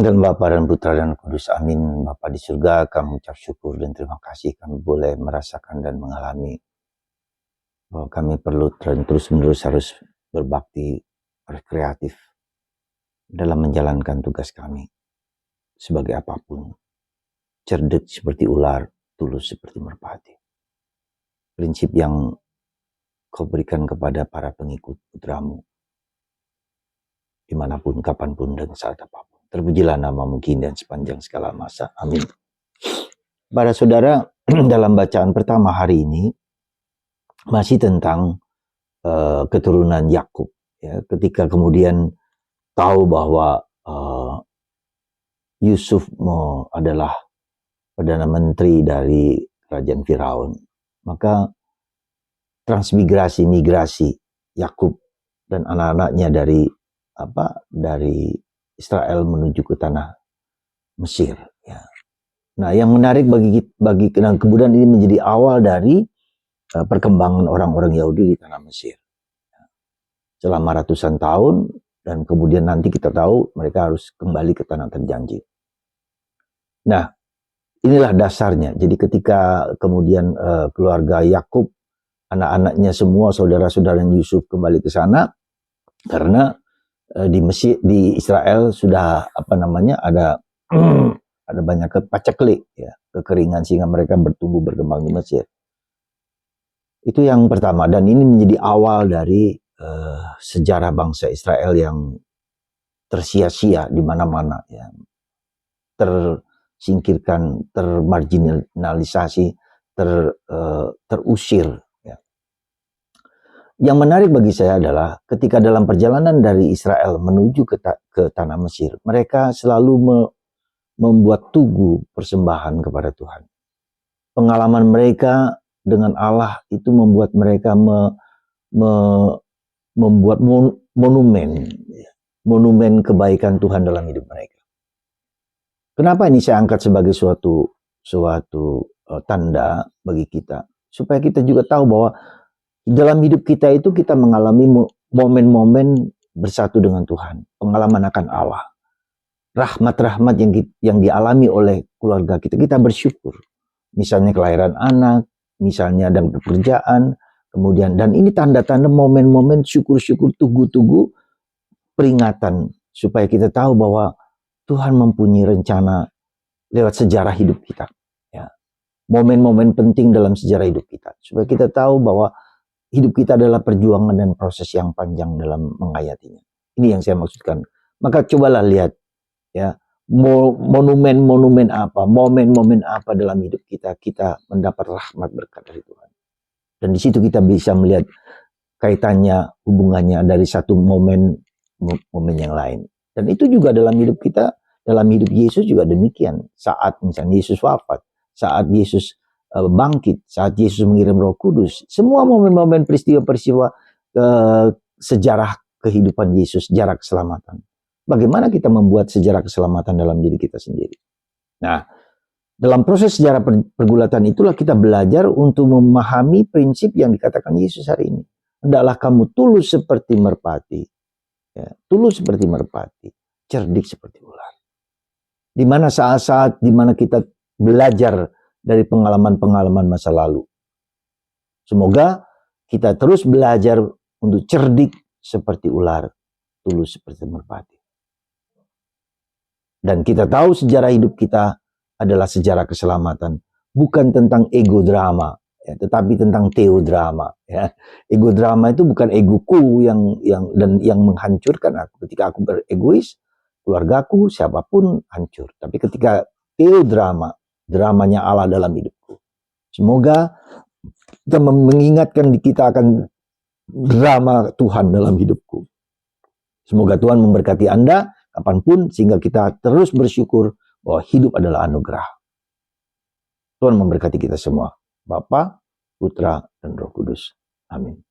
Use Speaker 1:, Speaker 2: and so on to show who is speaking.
Speaker 1: Dan Bapa dan Putra dan Kudus, amin. Bapa di surga, kami ucap syukur dan terima kasih kami boleh merasakan dan mengalami bahwa kami perlu terus-menerus harus berbakti, harus kreatif dalam menjalankan tugas kami sebagai apapun. Cerdik seperti ular, tulus seperti merpati. Prinsip yang kau berikan kepada para pengikut putramu dimanapun, kapanpun, dan saat apapun. Terpujilah namamu kini dan sepanjang segala masa. Amin. Para saudara, dalam bacaan pertama hari ini masih tentang keturunan Yakub. Ya, ketika kemudian tahu bahwa Yusuf adalah perdana menteri dari kerajaan Firaun, maka migrasi Yakub dan anak-anaknya dari Israel menuju ke tanah Mesir. Ya. Nah, yang menarik bagi kemudian ini menjadi awal dari perkembangan orang-orang Yahudi di tanah Mesir. Selama ratusan tahun, dan kemudian nanti kita tahu mereka harus kembali ke tanah terjanji. Nah, inilah dasarnya. Jadi ketika kemudian keluarga Yakub, anak-anaknya semua, saudara-saudara Yusuf kembali ke sana, karena di Israel sudah ada banyak paceklik, ya, kekeringan sehingga mereka bertumbuh berkembang di Mesir. Itu yang pertama, dan ini menjadi awal dari sejarah bangsa Israel yang tersia-sia di mana-mana, ya, tersingkirkan, termarginalisasi, terusir. Yang menarik bagi saya adalah ketika dalam perjalanan dari Israel menuju ke tanah Mesir, mereka selalu membuat tugu persembahan kepada Tuhan. Pengalaman mereka dengan Allah itu membuat mereka membuat monumen kebaikan Tuhan dalam hidup mereka. Kenapa ini saya angkat sebagai suatu tanda bagi kita, supaya kita juga tahu bahwa dalam hidup kita itu kita mengalami momen-momen bersatu dengan Tuhan, pengalaman akan Allah, rahmat-rahmat yang dialami oleh keluarga kita. Kita bersyukur, misalnya kelahiran anak, misalnya dalam pekerjaan, kemudian, dan ini tanda-tanda momen-momen syukur-syukur, tugu-tugu peringatan, supaya kita tahu bahwa Tuhan mempunyai rencana lewat sejarah hidup kita. Ya. Momen-momen penting dalam sejarah hidup kita, supaya kita tahu bahwa hidup kita adalah perjuangan dan proses yang panjang dalam menghayatinya. Ini yang saya maksudkan. Maka cobalah lihat, ya, monumen-monumen apa, momen-momen apa dalam hidup kita mendapat rahmat berkat dari Tuhan. Dan di situ kita bisa melihat kaitannya, hubungannya dari satu momen yang lain. Dan itu juga dalam hidup kita, dalam hidup Yesus juga demikian. Saat misalnya Yesus wafat, saat Yesus bangkit, saat Yesus mengirim Roh Kudus, semua momen-momen peristiwa-peristiwa sejarah kehidupan Yesus, sejarah keselamatan. Bagaimana kita membuat sejarah keselamatan dalam diri kita sendiri? Nah, dalam proses sejarah pergulatan itulah kita belajar untuk memahami prinsip yang dikatakan Yesus hari ini. Hendaklah kamu tulus seperti merpati, ya, tulus seperti merpati, cerdik seperti ular. Di mana saat-saat di mana kita belajar dari pengalaman-pengalaman masa lalu. Semoga kita terus belajar untuk cerdik seperti ular, tulus seperti merpati. Dan kita tahu sejarah hidup kita adalah sejarah keselamatan, bukan tentang ego drama, ya, tetapi tentang teodrama. Ya. Ego drama itu bukan egoku yang menghancurkan aku. Ketika aku beregois, keluargaku, siapapun hancur. Tapi ketika teodrama, dramanya Allah dalam hidupku. Semoga kita mengingatkan kita akan drama Tuhan dalam hidupku. Semoga Tuhan memberkati Anda kapanpun, sehingga kita terus bersyukur bahwa hidup adalah anugerah. Tuhan memberkati kita semua. Bapa, Putra, dan Roh Kudus. Amin.